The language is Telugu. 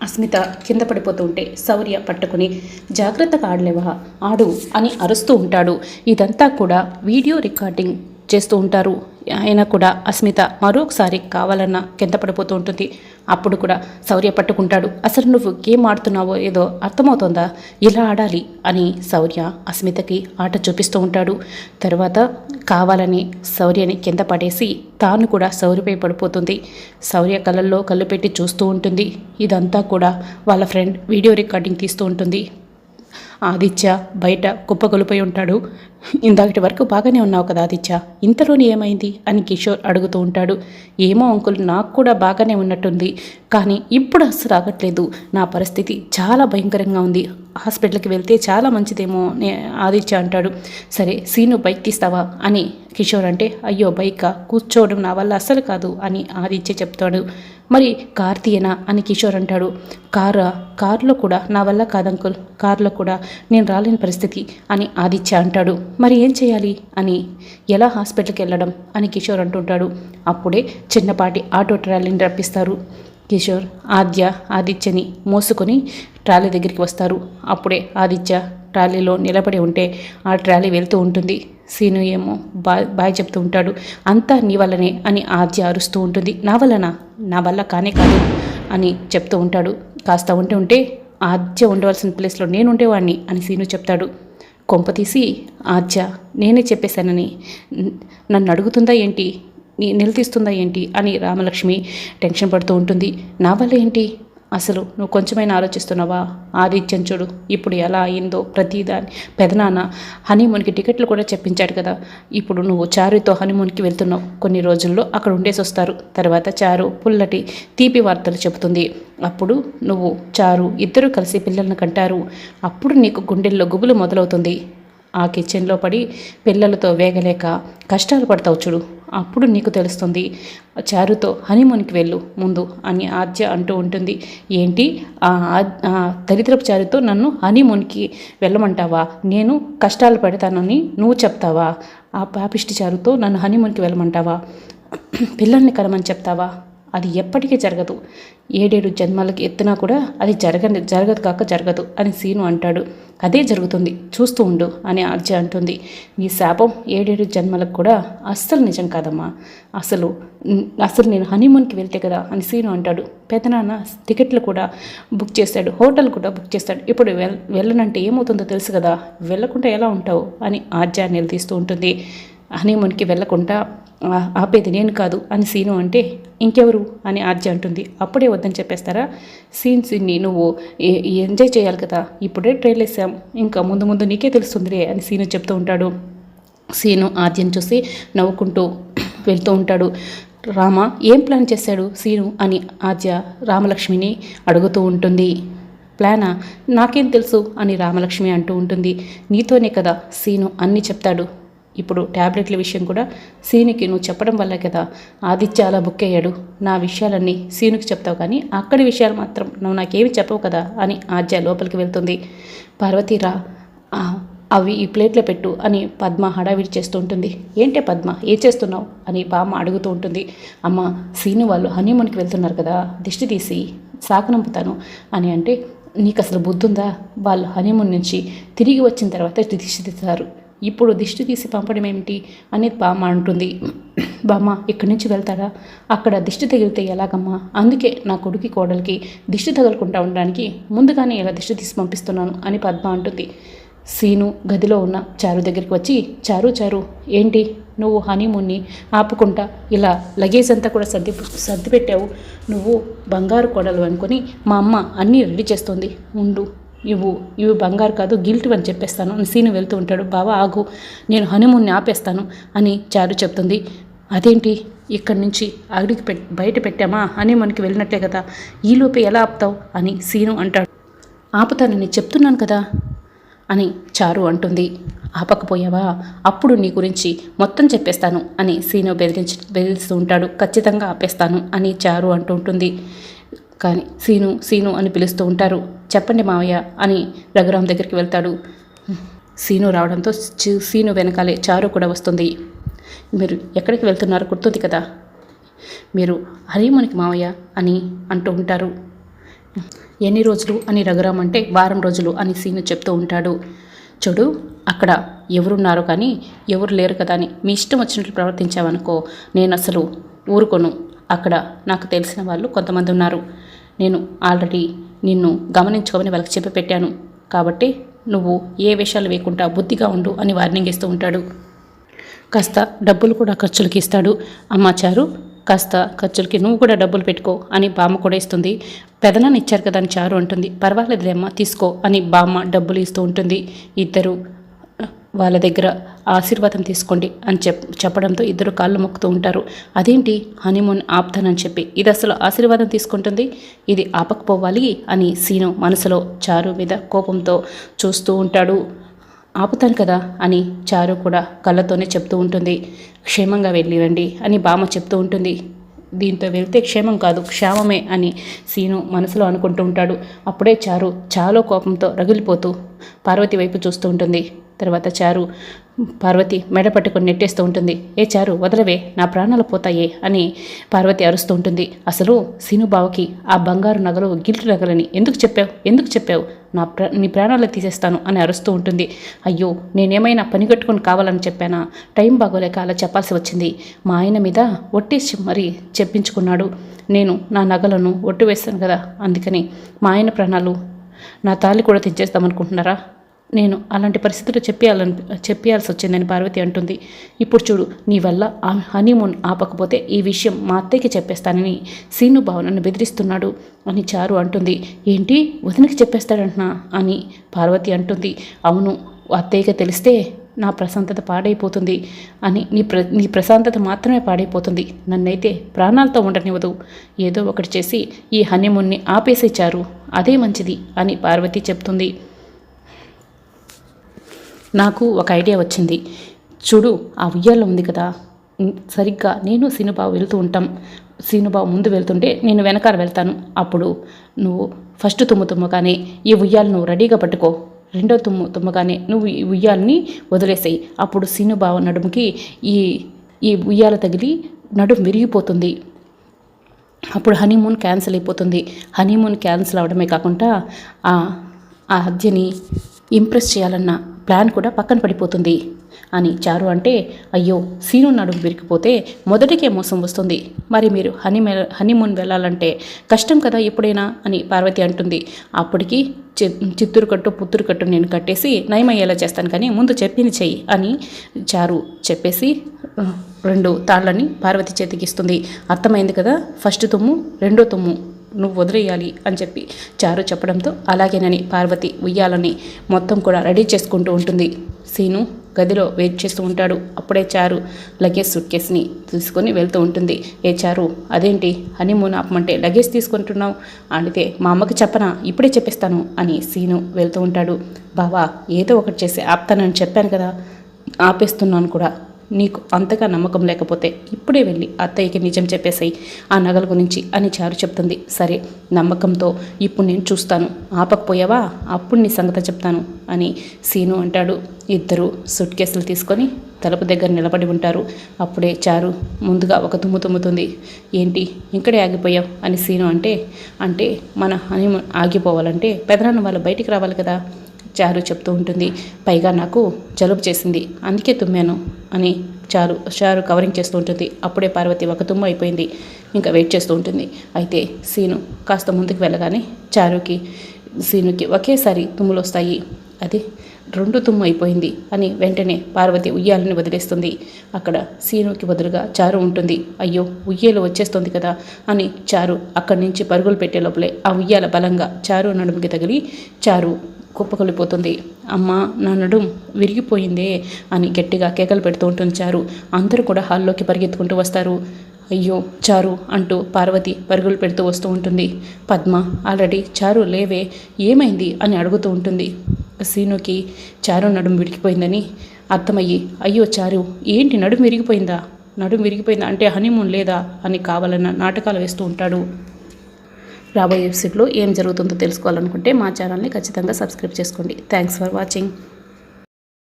అస్మిత కింద పడిపోతూ ఉంటే శౌర్య పట్టుకుని జాగ్రత్తగా ఆడలేవా, ఆడు అని అరుస్తూ ఉంటాడు. ఇదంతా కూడా వీడియో రికార్డింగ్ చేస్తూ ఉంటారు. అయినా కూడా అస్మిత మరొకసారి కావాలన్న కింద పడిపోతూ ఉంటుంది. అప్పుడు కూడా శౌర్య పట్టుకుంటాడు. అసలు నువ్వు గేమ్ ఆడుతున్నావో ఏదో అర్థమవుతోందా, ఇలా ఆడాలి అని శౌర్య అస్మితకి ఆట చూపిస్తూ ఉంటాడు. తర్వాత కావాలని శౌర్యని కింద పడేసి తాను కూడా శౌర్యపై పడిపోతుంది. శౌర్య కళ్ళల్లో కళ్ళు పెట్టి చూస్తూ ఉంటుంది. ఇదంతా కూడా వాళ్ళ ఫ్రెండ్ వీడియో రికార్డింగ్ తీస్తూ ఉంటుంది. ఆదిత్య బయట కుప్పగొలిపోయి ఉంటాడు. ఇందాకటి వరకు బాగానే ఉన్నావు కదా ఆదిత్య, ఇంతలోనే ఏమైంది అని కిషోర్ అడుగుతూ ఉంటాడు. ఏమో అంకుల్, నాకు కూడా బాగానే ఉన్నట్టుంది, కానీ ఇప్పుడు అస్సలు ఆగట్లేదు. నా పరిస్థితి చాలా భయంకరంగా ఉంది. హాస్పిటల్కి వెళ్తే చాలా మంచిదేమో ఆదిత్య అంటాడు. సరే సీను బైక్ తీస్తావా అని కిషోర్ అంటే, అయ్యో బైక్ కూర్చోవడం నా వల్ల అస్సలు కాదు అని ఆదిత్య చెప్తాడు. మరి కార్ తీయనా అని కిషోర్ అంటాడు. కారులో కూడా నా వల్ల కాదంకుల్, కారులో కూడా నేను రాలేని పరిస్థితి అని ఆదిత్య అంటాడు. మరి ఏం చేయాలి అని, ఎలా హాస్పిటల్కి వెళ్ళడం అని కిషోర్ అంటుంటాడు. అప్పుడే చిన్నపాటి ఆటో ట్రాలీని రప్పిస్తారు. కిషోర్ ఆదిత్యని మోసుకొని ట్రాలీ దగ్గరికి వస్తారు. అప్పుడే ఆదిత్య ట్రాలీలో నిలబడి ఉంటే ఆ ట్రాలీ వెళ్తూ ఉంటుంది. సీను ఏమో బాయ్ చెప్తూ ఉంటాడు. అంతా నీ వల్లనే అని ఆద్య అరుస్తూ ఉంటుంది. నా వల్లనా, నా వల్ల కానే కాదు అని చెప్తూ ఉంటాడు. కాస్త ఉంటే ఆద్య ఉండవలసిన ప్లేస్లో నేను ఉండేవాడిని అని సీను చెప్తాడు. కొంపతీసి ఆద్య నేనే చెప్పేశానని నన్ను అడుగుతుందా ఏంటి, నిలదీస్తుందా ఏంటి అని రామలక్ష్మి టెన్షన్ పడుతూ ఉంటుంది. నా వల్ల ఏంటి, అసలు నువ్వు కొంచెమైనా ఆలోచిస్తున్నావా? ఆదిత్యం చూడు ఇప్పుడు ఎలా అయిందో, ప్రతిదాని పెదనాన్న హనీమూన్కి టికెట్లు కూడా చెప్పించాడు కదా. ఇప్పుడు నువ్వు చారుతో హనీమూన్కి వెళ్తున్నావు, కొన్ని రోజుల్లో అక్కడ ఉండేసి వస్తారు. తర్వాత చారు పుల్లటి తీపి వార్తలు చెబుతుంది. అప్పుడు నువ్వు చారు ఇద్దరూ కలిసి పిల్లలను కంటారు. అప్పుడు నీకు గుండెల్లో గుబులు మొదలవుతుంది. ఆ కిచెన్లో పడి పిల్లలతో వేగలేక కష్టాలు పడతావు చూడు, అప్పుడు నీకు తెలుస్తుంది. చారుతో హనీమూన్కి వెళ్ళు ముందు అని ఆద్య అంటూ ఉంటుంది. ఏంటి, దరిద్రపు చారుతో నన్ను హనీమూన్కి వెళ్ళమంటావా? నేను కష్టాలు పడతానని నువ్వు చెప్తావా? ఆ పాపిష్టి చారుతో నన్ను హనీమూన్కి వెళ్ళమంటావా? పిల్లల్ని కనమని చెప్తావా? అది ఎప్పటికీ జరగదు. 7 జన్మలకి ఎత్తినా కూడా అది జరగదు కాక జరగదు అని సీను అంటాడు. అదే జరుగుతుంది, చూస్తూ ఉండు అని ఆర్జ అంటుంది. నీ శాపం 7 జన్మలకు కూడా అస్సలు నిజం కాదమ్మా. అసలు నేను హనీమూన్కి వెళ్తే కదా అని సీను అంటాడు. పెదనాన్న టికెట్లు కూడా బుక్ చేస్తాడు, హోటల్ కూడా బుక్ చేస్తాడు. ఇప్పుడు వెళ్ళనంటే ఏమవుతుందో తెలుసు కదా, వెళ్ళకుండా ఎలా ఉంటావు అని ఆర్జ నిలదీస్తూ ఉంటుంది. హనీమూన్కి వెళ్ళకుండా ఆపేది నేను కాదు అని సీను అంటే, ఇంకెవరు అని ఆర్జ అంటుంది. అప్పుడే వద్దని చెప్పేస్తారా? సీన్ని నువ్వు ఎంజాయ్ చేయాలి కదా, ఇప్పుడే ట్రైల్ వేసాం, ఇంకా ముందు నీకే తెలుస్తుందిలే అని సీను చెప్తూ ఉంటాడు. సీను ఆర్జను చూసి నవ్వుకుంటూ వెళ్తూ ఉంటాడు. రామ ఏం ప్లాన్ చేశాడు సీను అని ఆర్జ రామలక్ష్మిని అడుగుతూ ఉంటుంది. ప్లానా, నాకేం తెలుసు అని రామలక్ష్మి అంటూ ఉంటుంది. నీతోనే కదా సీను అన్నీ చెప్తాడు. ఇప్పుడు ట్యాబ్లెట్ల విషయం కూడా సీనుకి నువ్వు చెప్పడం వల్ల కదా ఆదిత్య అలా బుక్ అయ్యాడు. నా విషయాలన్నీ సీనుకి చెప్తావు, కానీ అక్కడి విషయాలు మాత్రం నువ్వు నాకేమి చెప్పవు కదా అని ఆద్య లోపలికి వెళ్తుంది. పార్వతి రా, అవి ఈ ప్లేట్లో పెట్టు అని పద్మ హడావిడి చేస్తూ ఉంటుంది. ఏంటే పద్మ, ఏం చేస్తున్నావు అని బామ్మ అడుగుతూ ఉంటుంది. అమ్మ, సీను వాళ్ళు హనీమూన్కి వెళ్తున్నారు కదా, దిష్టి తీసి సాకనంపుతాను అని అంటే, నీకు అసలు బుద్ధుందా? వాళ్ళు హనీమూన్ నుంచి తిరిగి వచ్చిన తర్వాత దిష్టి తీస్తారు, ఇప్పుడు దిష్టి తీసి పంపడం ఏమిటి అనేది బామ్మ అంటుంది. బామ్మ ఇక్కడి నుంచి వెళ్తాడా, అక్కడ దిష్టి తగిలితే ఎలాగమ్మా? అందుకే నా కొడుకు కోడలికి దిష్టి తగలకుండా ఉండడానికి ముందుగానే ఇలా దిష్టి తీసి పంపిస్తున్నాను అని పద్మ అంటుంది. సీను గదిలో ఉన్న చారు దగ్గరికి వచ్చి, చారు ఏంటి నువ్వు హనీమూన్ని ఆపుకుంటా ఇలా లగేజ్ అంతా కూడా సర్ది పెట్టావు, నువ్వు బంగారు కోడలు అనుకొని మా అమ్మ అన్నీ రెడీ చేస్తుంది, ఉండు, ఇవి బంగారు కాదు గిల్ట్ అని చెప్పేస్తాను అని సీను వెళ్తూ ఉంటాడు. బావా ఆగు, నేను హనీమూన్ని ఆపేస్తాను అని చారు చెప్తుంది. అదేంటి, ఇక్కడి నుంచి అడిగి బయట పెట్టామా, హనీమూన్కి వెళ్ళినట్టే కదా, ఈలోపే ఎలా ఆపుతావు అని సీను అంటాడు. ఆపుతానని చెప్తున్నాను కదా అని చారు అంటుంది. ఆపకపోయావా, అప్పుడు నీ గురించి మొత్తం చెప్పేస్తాను అని సీను బెదిరిస్తూ ఉంటాడు. ఖచ్చితంగా ఆపేస్తాను అని చారు అంటూ ఉంటుంది. కానీ సీను అని పిలుస్తూ ఉంటారు. చెప్పండి మావయ్య అని రఘురామ్ దగ్గరికి వెళ్తాడు. సీను రావడంతో సీను వెనకాలే చారు కూడా వస్తుంది. మీరు ఎక్కడికి వెళ్తున్నారో గుర్తుంది కదా, మీరు హనీమూన్కి మావయ్య అని అంటూ ఉంటారు. ఎన్ని రోజులు అని రఘురామ్ అంటే వారం రోజులు అని సీను చెప్తూ ఉంటాడు. చూడు, అక్కడ ఎవరున్నారో కానీ ఎవరు లేరు కదా అని మీ ఇష్టం వచ్చినట్లు ప్రవర్తించావనుకో, నేను అసలు ఊరుకోను. అక్కడ నాకు తెలిసిన వాళ్ళు కొంతమంది ఉన్నారు. నేను ఆల్రెడీ నిన్ను గమనించుకోమని వాళ్ళకి చెప్పి పెట్టాను. కాబట్టి నువ్వు ఏ వేషాలు వేయకుండా బుద్ధిగా ఉండు అని వార్నింగ్ ఇస్తూ ఉంటాడు. కాస్త డబ్బులు కూడా ఖర్చులకి ఇస్తాడు. అమ్మా చారు, కాస్త ఖర్చులకి నువ్వు కూడా డబ్బులు పెట్టుకో అని బామ్మ కూడా ఇస్తుంది. పెదనాన్ని ఇచ్చారు కదా అని చారు అంటుంది. పర్వాలేదులే అమ్మ, తీసుకో అని బామ్మ డబ్బులు ఇస్తూ ఉంటుంది. ఇద్దరు వాళ్ళ దగ్గర ఆశీర్వాదం తీసుకోండి అని చెప్పడంతో ఇద్దరు కాళ్ళు మొక్కుతూ ఉంటారు. అదేంటి హనీమూన్ ఆపుతానని చెప్పి ఇది అసలు ఆశీర్వాదం తీసుకుంటుంది, ఇది ఆపకపోవాలి అని సీను మనసులో చారు మీద కోపంతో చూస్తూ ఉంటాడు. ఆపుతాను కదా అని చారు కూడా కళ్ళతోనే చెప్తూ ఉంటుంది. క్షేమంగా వెళ్ళిరండి అని బామ్మ చెప్తూ ఉంటుంది. దీంతో వెళ్తే క్షేమం కాదు, క్షేమమే అని సీను మనసులో అనుకుంటూ ఉంటాడు. అప్పుడే చారు చాలా కోపంతో రగిలిపోతూ పార్వతి వైపు చూస్తూ ఉంటుంది. తర్వాత చారు పార్వతి మెడ పట్టుకొని నెట్టేస్తూ ఉంటుంది. ఏ చారు, వదలవే, నా ప్రాణాలు పోతాయే అని పార్వతి అరుస్తూ ఉంటుంది. అసలు సీను బావకి ఆ బంగారు నగలు గిల్ట్ నగలని ఎందుకు చెప్పావు? నీ ప్రాణాలు తీసేస్తాను అని అరుస్తూ ఉంటుంది. అయ్యో, నేనేమైనా పని కట్టుకొని కావాలని చెప్పానా? టైం బాగోలేక అలా చెప్పాల్సి వచ్చింది. మా ఆయన మీద ఒట్టేసి మరీ చెప్పించుకున్నాడు. నేను నా నగలను ఒట్టు వేస్తాను కదా, అందుకని మా ఆయన ప్రాణాలు, నా తాళి కూడా తెచ్చేస్తామనుకుంటున్నారా? నేను అలాంటి పరిస్థితులు చెప్పాల్సి వచ్చిందని పార్వతి అంటుంది. ఇప్పుడు చూడు, నీ వల్ల ఆ హనీమూన్ ఆపకపోతే ఈ విషయం మా అత్తయ్యకి చెప్పేస్తానని సీను బావ నన్ను బెదిరిస్తున్నాడు అని చారు అంటుంది. ఏంటి, వదినకి చెప్పేస్తాడంటున్నా అని పార్వతి అంటుంది. అవును, అత్తయ్యకి తెలిస్తే నా ప్రశాంతత పాడైపోతుంది అని, నీ ప్రశాంతత మాత్రమే పాడైపోతుంది, నన్నైతే ప్రాణాలతో ఉండనివ్వదు. ఏదో ఒకటి చేసి ఈ హనీమూన్ని ఆపేసేచారు, అదే మంచిది అని పార్వతి చెప్తుంది. నాకు ఒక ఐడియా వచ్చింది. చూడు, ఆ ఉయ్యాల్లో ఉంది కదా, సరిగ్గా నేను సీనుబాబు వెళ్తూ ఉంటాం. సీనుబాబు ముందు వెళ్తుంటే నేను వెనకాల వెళ్తాను. అప్పుడు నువ్వు ఫస్ట్ తుమ్మగానే ఈ ఉయ్యాలను రెడీగా పట్టుకో, రెండో తుమ్మగానే నువ్వు ఈ ఉయ్యాలని వదిలేసాయి. అప్పుడు సీనుబాబు నడుముకి ఈ ఉయ్యాల తగిలి నడుము విరిగిపోతుంది. అప్పుడు హనీమూన్ క్యాన్సిల్ అయిపోతుంది. హనీమూన్ క్యాన్సిల్ అవడమే కాకుండా ఆ హత్యని ఇంప్రెస్ చేయాలన్న ప్లాన్ కూడా పక్కన పడిపోతుంది అని చారు అంటే, అయ్యో, సీను నడుము విరిగిపోతే మొదటికే మోసం వస్తుంది, మరి మీరు హనీమూన్ వెళ్ళాలంటే కష్టం కదా ఎప్పుడైనా అని పార్వతి అంటుంది. అప్పటికి చిత్తూరు కట్టు పుత్తూరు కట్టు నేను కట్టేసి నయమయ్యేలా చేస్తాను, కానీ ముందు చెప్పింది చెయ్యి అని చారు చెప్పేసి 2 తాళ్ళని పార్వతి చేతికిస్తుంది. అర్థమైంది కదా, ఫస్ట్ తుమ్ము, రెండో తుమ్ము నువ్వు వదిలేయాలి అని చెప్పి చారు చెప్పడంతో అలాగేనని పార్వతి ఉయ్యాలని మొత్తం కూడా రెడీ చేసుకుంటూ ఉంటుంది. సీను గదిలో వెయిట్ చేస్తూ ఉంటాడు. అప్పుడే చారు లగేజ్ సూట్ కేసుని తీసుకొని వెళ్తూ ఉంటుంది. ఏ చారు, అదేంటి హనీమూన్ ఆపమంటే లగేజ్ తీసుకుంటున్నావు? అంటే మా అమ్మకి చెప్పనా, ఇప్పుడే చెప్పేస్తాను అని సీను వెళ్తూ ఉంటాడు. బావా, ఏదో ఒకటి చేసి ఆపుతానని చెప్పాను కదా, ఆపేస్తున్నాను కూడా. నీకు అంతగా నమ్మకం లేకపోతే ఇప్పుడే వెళ్ళి అత్తయ్యకి నిజం చెప్పేసాయి ఆ నగల గురించి అని చారు చెప్తుంది. సరే, నమ్మకంతో ఇప్పుడు నేను చూస్తాను, ఆపకపోయావా అప్పుడు నీ సంగతి చెప్తాను అని సీను అంటాడు. ఇద్దరు సూట్ కేసులు తీసుకొని తలుపు దగ్గర నిలబడి ఉంటారు. అప్పుడే చారు ముందుగా ఒక తుమ్ముతుంది. ఏంటి ఇక్కడే ఆగిపోయావు అని సీను అంటే మన హనీమూన్ ఆగిపోవాలంటే పెదనాన్న వాళ్ళు బయటికి రావాలి కదా చారు చెప్తూ ఉంటుంది. పైగా నాకు జలుబు చేసింది, అందుకే తుమ్మాను అని చారు కవరింగ్ చేస్తూ ఉంటుంది. అప్పుడే పార్వతి ఒక తుమ్ము అయిపోయింది, ఇంకా వెయిట్ చేస్తూ ఉంటుంది. అయితే సీను కాస్త ముందుకు వెళ్ళగానే సీనుకి ఒకేసారి తుమ్ములు వస్తాయి. అది 2 తుమ్ము అయిపోయింది అని వెంటనే పార్వతి ఉయ్యాలని వదిలేస్తుంది. అక్కడ సీనుకి బదులుగా చారు ఉంటుంది. అయ్యో, ఉయ్యాలు వచ్చేస్తుంది కదా అని చారు అక్కడి నుంచి పరుగులు పెట్టే లోపలే ఆ ఉయ్యాల బలంగా చారు నడుముకి తగిలి చారు కుప్పకొలిపోతుంది. అమ్మ, నా నడుం విరిగిపోయిందే అని గట్టిగా కేకలు పెడుతూ ఉంటుంది చారు. అందరూ కూడా హాల్లోకి పరిగెత్తుకుంటూ వస్తారు. అయ్యో చారు అంటూ పార్వతి పరుగులు పెడుతూ వస్తూ ఉంటుంది. పద్మ ఆల్రెడీ చారు లేవే, ఏమైంది అని అడుగుతూ ఉంటుంది. సీనుకి చారు నడుము విరిగిపోయిందని అర్థమయ్యి, అయ్యో చారు, ఏంటి నడుము విరిగిపోయిందా అంటే హనీమూన్ లేదా అని కావాలన్న నాటకాలు వేస్తూ ఉంటాడు. రాబోయే ఎపిసోడ్లో ఏం జరుగుతుందో తెలుసుకోవాలనుకుంటే మా ఛానల్ని ఖచ్చితంగా సబ్స్క్రైబ్ చేసుకోండి. Thanks for watching.